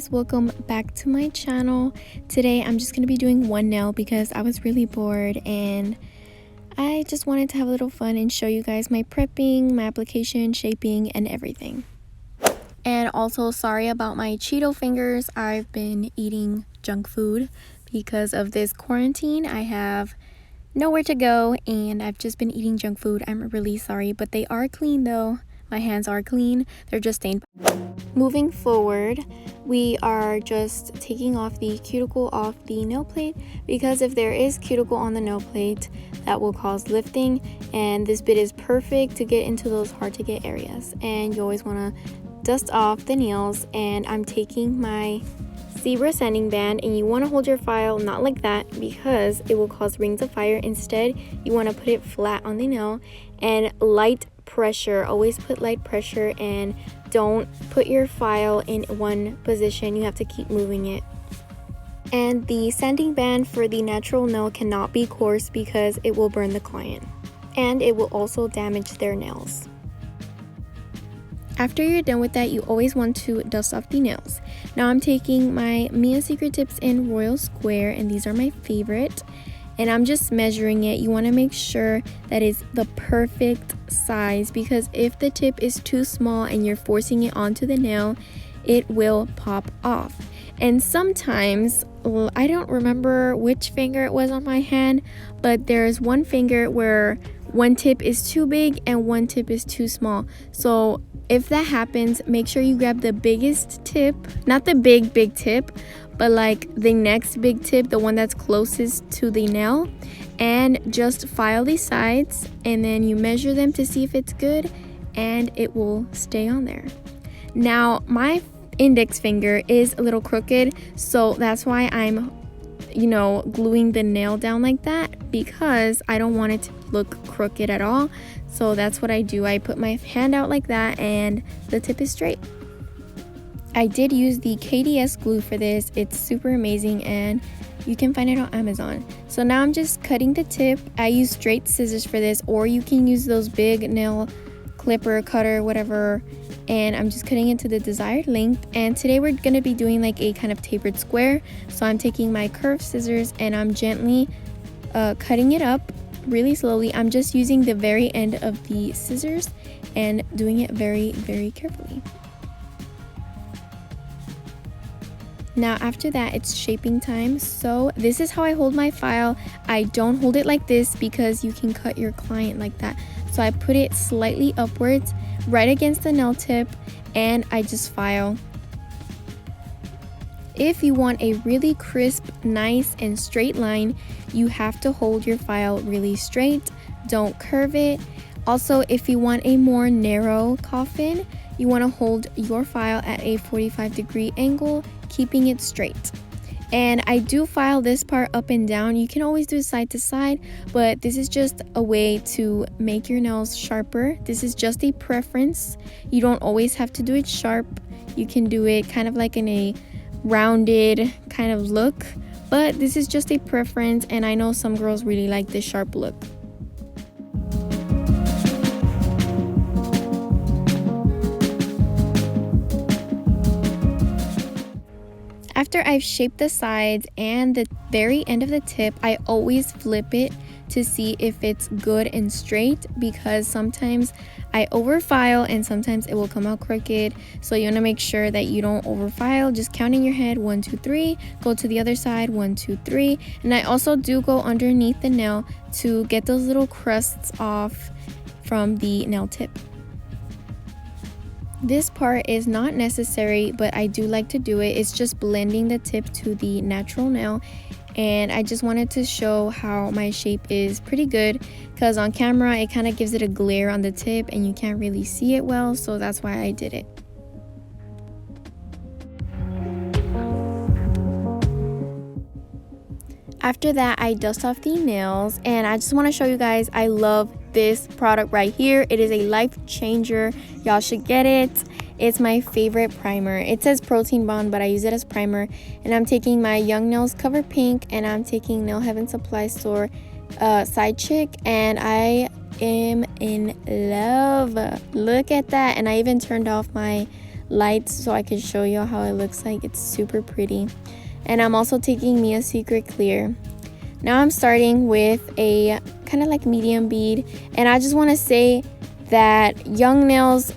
guys, welcome back to my channel. Today I'm just going to be doing one nail because I was really bored and I just wanted to have a little fun and show you guys my prepping, my application, shaping, and everything. And also sorry about my Cheeto fingers. I've been eating junk food because of this quarantine. I have nowhere to go and I've just been eating junk food. I'm really sorry, but they are clean though. My hands are clean, they're just stained. Moving forward, we are just taking off the cuticle off the nail plate because if there is cuticle on the nail plate, that will cause lifting, and this bit is perfect to get into those hard to get areas. And you always want to dust off the nails. And I'm taking my zebra sanding band, and you want to hold your file not like that because it will cause rings of fire. Instead, you want to put it flat on the nail and light pressure. Always put light pressure and don't put your file in one position. You have to keep moving it. And the sanding band for the natural nail cannot be coarse because it will burn the client and it will also damage their nails. After you're done with that, you always want to dust off the nails. Now I'm taking my Mia Secret Tips in Royal Square, and these are my favorite. And I'm just measuring it. You want to make sure that it's the perfect size because if the tip is too small and you're forcing it onto the nail, it will pop off. And sometimes, I don't remember which finger it was on my hand, but there's one finger where one tip is too big and one tip is too small. So if that happens, make sure you grab the biggest tip, not the big tip, but like the next big tip, the one that's closest to the nail, and just file the sides and then you measure them to see if it's good and it will stay on there. Now my index finger is a little crooked, so that's why I'm gluing the nail down like that, because I don't want it to look crooked at all. So that's what I do. I put my hand out like that and the tip is straight. I did use the KDS glue for this. It's super amazing and you can find it on Amazon. So now I'm just cutting the tip. I use straight scissors for this, or you can use those big nail clipper, cutter, whatever, and I'm just cutting it to the desired length. And today we're going to be doing like a kind of tapered square. So I'm taking my curved scissors and I'm gently cutting it up really slowly. I'm just using the very end of the scissors and doing it very, very carefully. Now after that, it's shaping time. So this is how I hold my file. I don't hold it like this because you can cut your client like that. So I put it slightly upwards right against the nail tip and I just file. If you want a really crisp, nice and straight line, you have to hold your file really straight. Don't curve it. Also, if you want a more narrow coffin, you want to hold your file at a 45-degree angle, keeping it straight. And I do file this part up and down. You can always do side to side, but this is just a way to make your nails sharper. This is just a preference. You don't always have to do it sharp. You can do it kind of like in a rounded kind of look, but this is just a preference, and I know some girls really like this sharp look. After I've shaped the sides and the very end of the tip, I always flip it to see if it's good and straight, because sometimes I overfile and sometimes it will come out crooked. So you want to make sure that you don't overfile. Just count in your head, 1 2 3, go to the other side, 1 2 3. And I also do go underneath the nail to get those little crusts off from the nail tip. This part is not necessary, but I do like to do it. It's just blending the tip to the natural nail, and I just wanted to show how my shape is pretty good, because on camera it kind of gives it a glare on the tip and you can't really see it well, so that's why I did it. After that, I dust off the nails, and I just want to show you guys, I love this product right here. It is a life changer. Y'all should get it. It's my favorite primer. It says protein bond, but I use it as primer. And I'm taking my Youngnails Cover Pink, and I'm taking Nail Heaven Supply Store Side Chick, and I am in love. Look at that. And I even turned off my lights so I can show you how it looks like. It's super pretty. And I'm also taking Mia Secret Clear. Now I'm starting with a kind of like medium bead, and I just want to say that Youngnails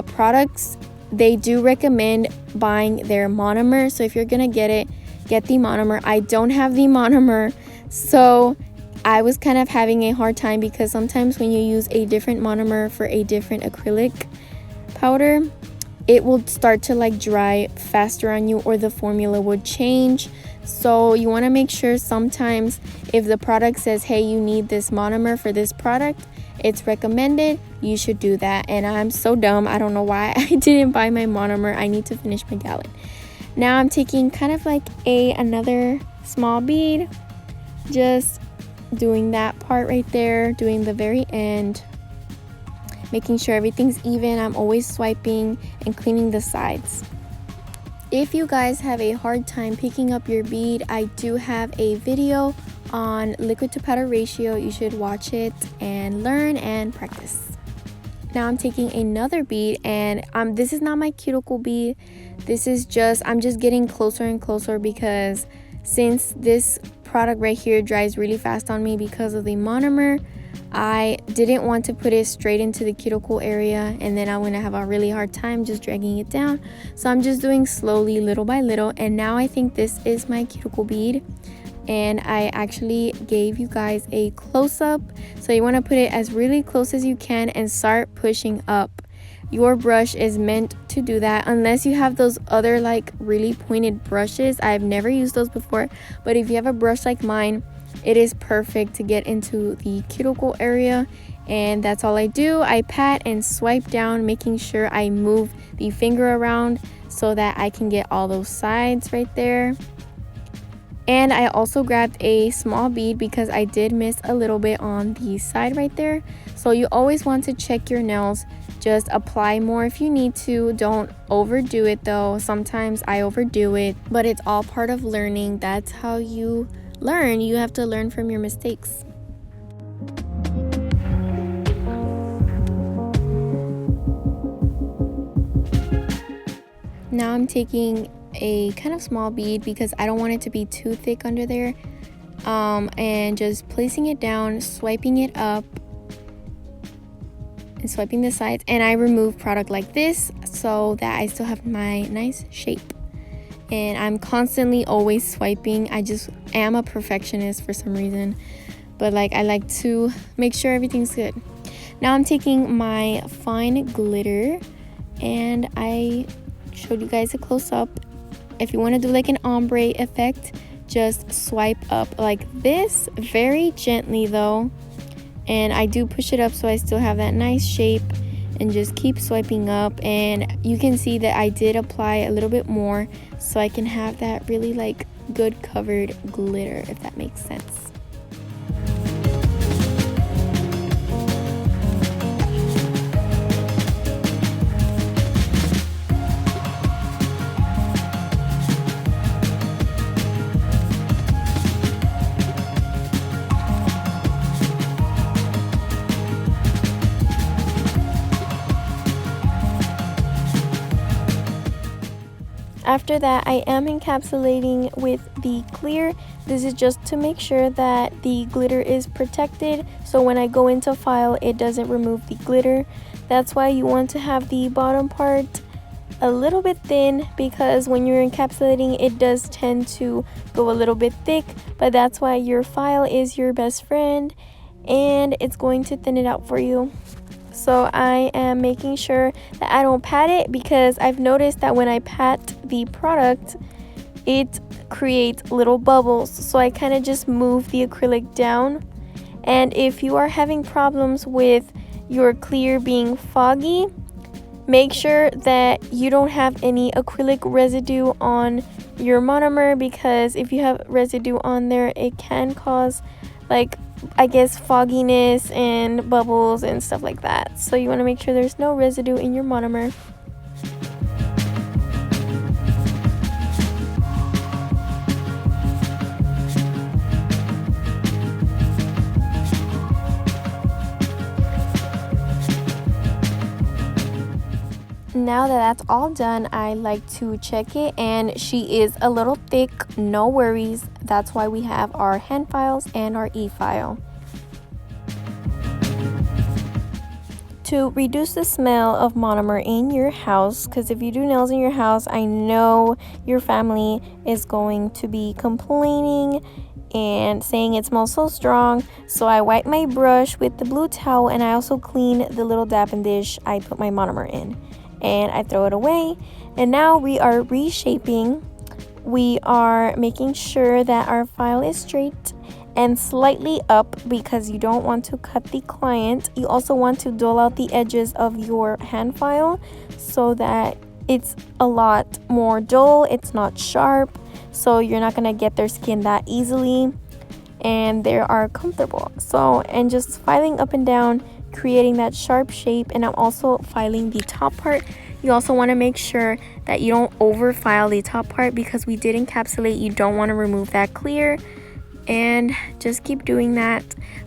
products, they do recommend buying their monomer. So if you're gonna get it, get the monomer. I don't have the monomer, so I was kind of having a hard time because sometimes when you use a different monomer for a different acrylic powder, it will start to like dry faster on you, or the formula would change. So you want to make sure sometimes if the product says, hey, you need this monomer for this product, it's recommended, you should do that. And I'm so dumb, I don't know why I didn't buy my monomer. I need to finish my gallon. Now I'm taking kind of like another small bead, just doing that part right there, doing the very end, making sure everything's even. I'm always swiping and cleaning the sides. If you guys have a hard time picking up your bead, I do have a video on liquid to powder ratio. You should watch it and learn and practice. Now I'm taking another bead, and this is not my cuticle bead. This is just, I'm just getting closer and closer because since this product right here dries really fast on me because of the monomer, I didn't want to put it straight into the cuticle area, and then I'm gonna have a really hard time just dragging it down. So I'm just doing slowly, little by little, and now I think this is my cuticle bead. And I actually gave you guys a close-up, so you want to put it as really close as you can and start pushing up. Your brush is meant to do that, unless you have those other like really pointed brushes. I've never used those before, but if you have a brush like mine, it is perfect to get into the cuticle area. And that's all I do. I pat and swipe down, making sure I move the finger around so that I can get all those sides right there. And I also grabbed a small bead because I did miss a little bit on the side right there. So you always want to check your nails. Just apply more if you need to. Don't overdo it though. Sometimes I overdo it, but it's all part of learning. That's how you learn. You have to learn from your mistakes. Now I'm taking a kind of small bead because I don't want it to be too thick under there, and just placing it down, swiping it up and swiping the sides. And I remove product like this so that I still have my nice shape. And I'm constantly always swiping. I just am a perfectionist for some reason, but like I like to make sure everything's good. Now I'm taking my fine glitter, and I showed you guys a close-up. If you want to do like an ombre effect, just swipe up like this, very gently though, and I do push it up so I still have that nice shape, and just keep swiping up. And you can see that I did apply a little bit more so I can have that really like good covered glitter, if that makes sense. After that, I am encapsulating with the clear. This is just to make sure that the glitter is protected, so when I go into file, it doesn't remove the glitter. That's why you want to have the bottom part a little bit thin, because when you're encapsulating, it does tend to go a little bit thick, but that's why your file is your best friend and it's going to thin it out for you. So I am making sure that I don't pat it, because I've noticed that when I pat the product, it creates little bubbles. So I kind of just move the acrylic down. And if you are having problems with your clear being foggy, make sure that you don't have any acrylic residue on your monomer, because if you have residue on there, it can cause like, I guess, fogginess and bubbles and stuff like that. So you want to make sure there's no residue in your monomer. Now that that's all done, I like to check it, and she is a little thick. No worries, that's why we have our hand files and our e-file. To reduce the smell of monomer in your house, because if you do nails in your house, I know your family is going to be complaining and saying it smells so strong. So I wipe my brush with the blue towel, and I also clean the little dapping dish I put my monomer in, and I throw it away. And now we are reshaping. We are making sure that our file is straight and slightly up, because you don't want to cut the client. You also want to dull out the edges of your hand file so that it's a lot more dull, it's not sharp, so you're not gonna get their skin that easily, and they are comfortable. So, and just filing up and down, creating that sharp shape. And I'm also filing the top part. You also want to make sure that you don't over file the top part, because we did encapsulate. You don't want to remove that clear, and just keep doing that,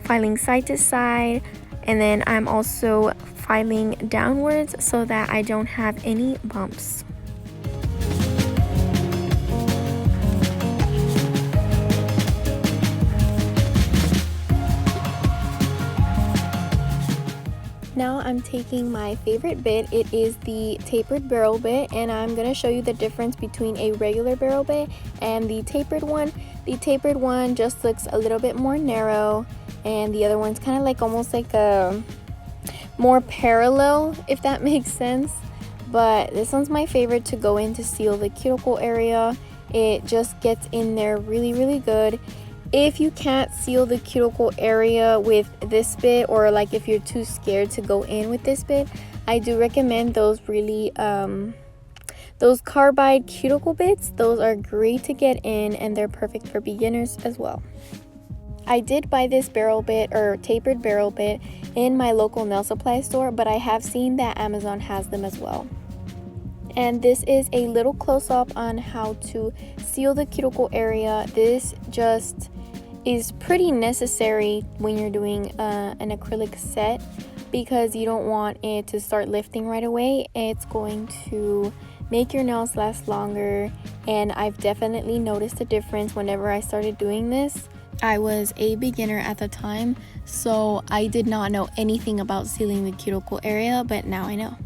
filing side to side. And then I'm also filing downwards so that I don't have any bumps. Now I'm taking my favorite bit. It is the tapered barrel bit, and I'm going to show you the difference between a regular barrel bit and the tapered one. The tapered one just looks a little bit more narrow, and the other one's kind of like almost like a more parallel, if that makes sense. But this one's my favorite to go in to seal the cuticle area. It just gets in there really, really good. If you can't seal the cuticle area with this bit, or like if you're too scared to go in with this bit, I do recommend those really those carbide cuticle bits. Those are great to get in, and they're perfect for beginners as well. I did buy this barrel bit, or tapered barrel bit, in my local nail supply store, but I have seen that Amazon has them as well. And this is a little close-up on how to seal the cuticle area. This just is pretty necessary when you're doing an acrylic set, because you don't want it to start lifting right away. It's going to make your nails last longer, and I've definitely noticed a difference whenever I started doing this. I was a beginner at the time, so I did not know anything about sealing the cuticle area, but now I know.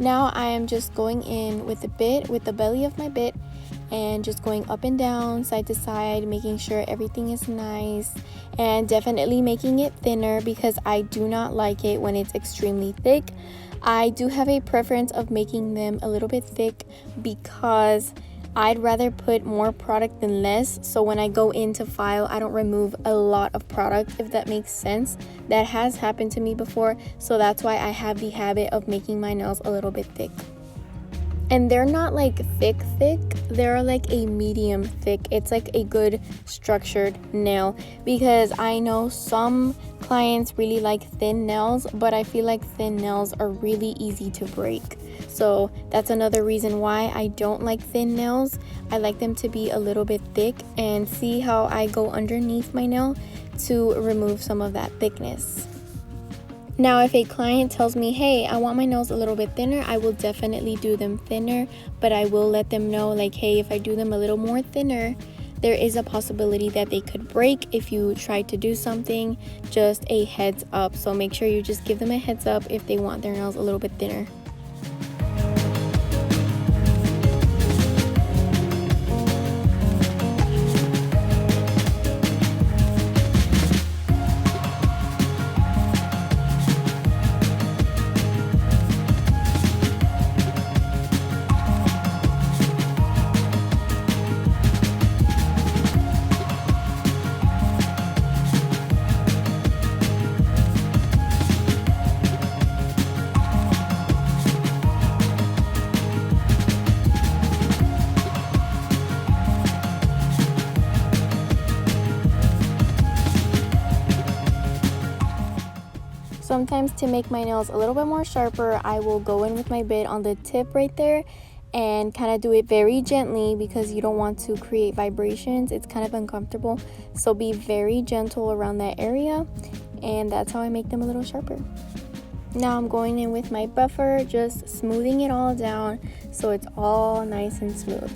Now I am just going in with the bit, with the belly of my bit, and just going up and down, side to side, making sure everything is nice, and definitely making it thinner, because I do not like it when it's extremely thick. I do have a preference of making them a little bit thick, because I'd rather put more product than less, so when I go in to file, I don't remove a lot of product, if that makes sense. That has happened to me before, so that's why I have the habit of making my nails a little bit thick. And they're not like thick, they're like a medium thick. It's like a good structured nail, because I know some clients really like thin nails, but I feel like thin nails are really easy to break. So that's another reason why I don't like thin nails. I like them to be a little bit thick, and see how I go underneath my nail to remove some of that thickness. Now, if a client tells me, hey, I want my nails a little bit thinner, I will definitely do them thinner, but I will let them know, like, hey, if I do them a little more thinner, there is a possibility that they could break if you try to do something. Just a heads up. So make sure you just give them a heads up if they want their nails a little bit thinner. Sometimes to make my nails a little bit more sharper, I will go in with my bit on the tip right there, and kind of do it very gently because you don't want to create vibrations. It's kind of uncomfortable, so be very gentle around that area, and that's how I make them a little sharper. Now I'm going in with my buffer, just smoothing it all down so it's all nice and smooth.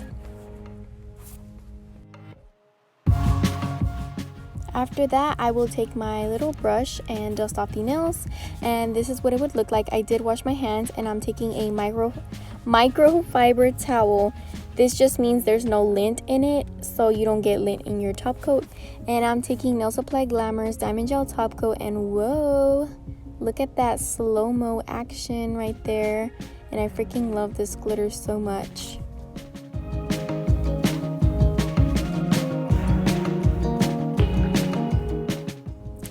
After that, I will take my little brush and dust off the nails, and this is what it would look like. I did wash my hands, and I'm taking a microfiber towel. This just means there's no lint in it, so you don't get lint in your top coat. And I'm taking Nail Supply Glamour's Diamond Gel Top Coat, and whoa, look at that slow-mo action right there. And I freaking love this glitter so much.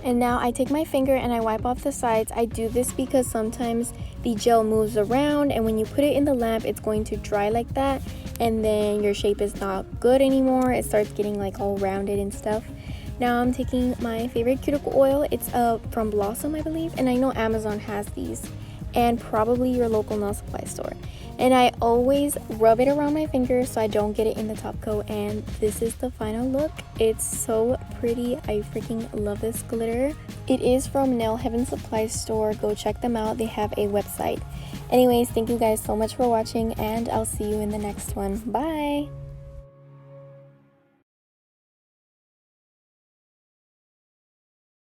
And now I take my finger and I wipe off the sides. I do this because sometimes the gel moves around, and when you put it in the lamp, it's going to dry like that, and then your shape is not good anymore. It starts getting like all rounded and stuff. Now I'm taking my favorite cuticle oil. It's from Blossom, I believe, and I know Amazon has these, and probably your local nail supply store. And I always rub it around my fingers so I don't get it in the top coat, and this is the final look. It's so pretty. I freaking love this glitter. It is from Nail Heaven Supply Store. Go check them out. They have a website. Anyways, thank you guys so much for watching, and I'll see you in the next one. Bye!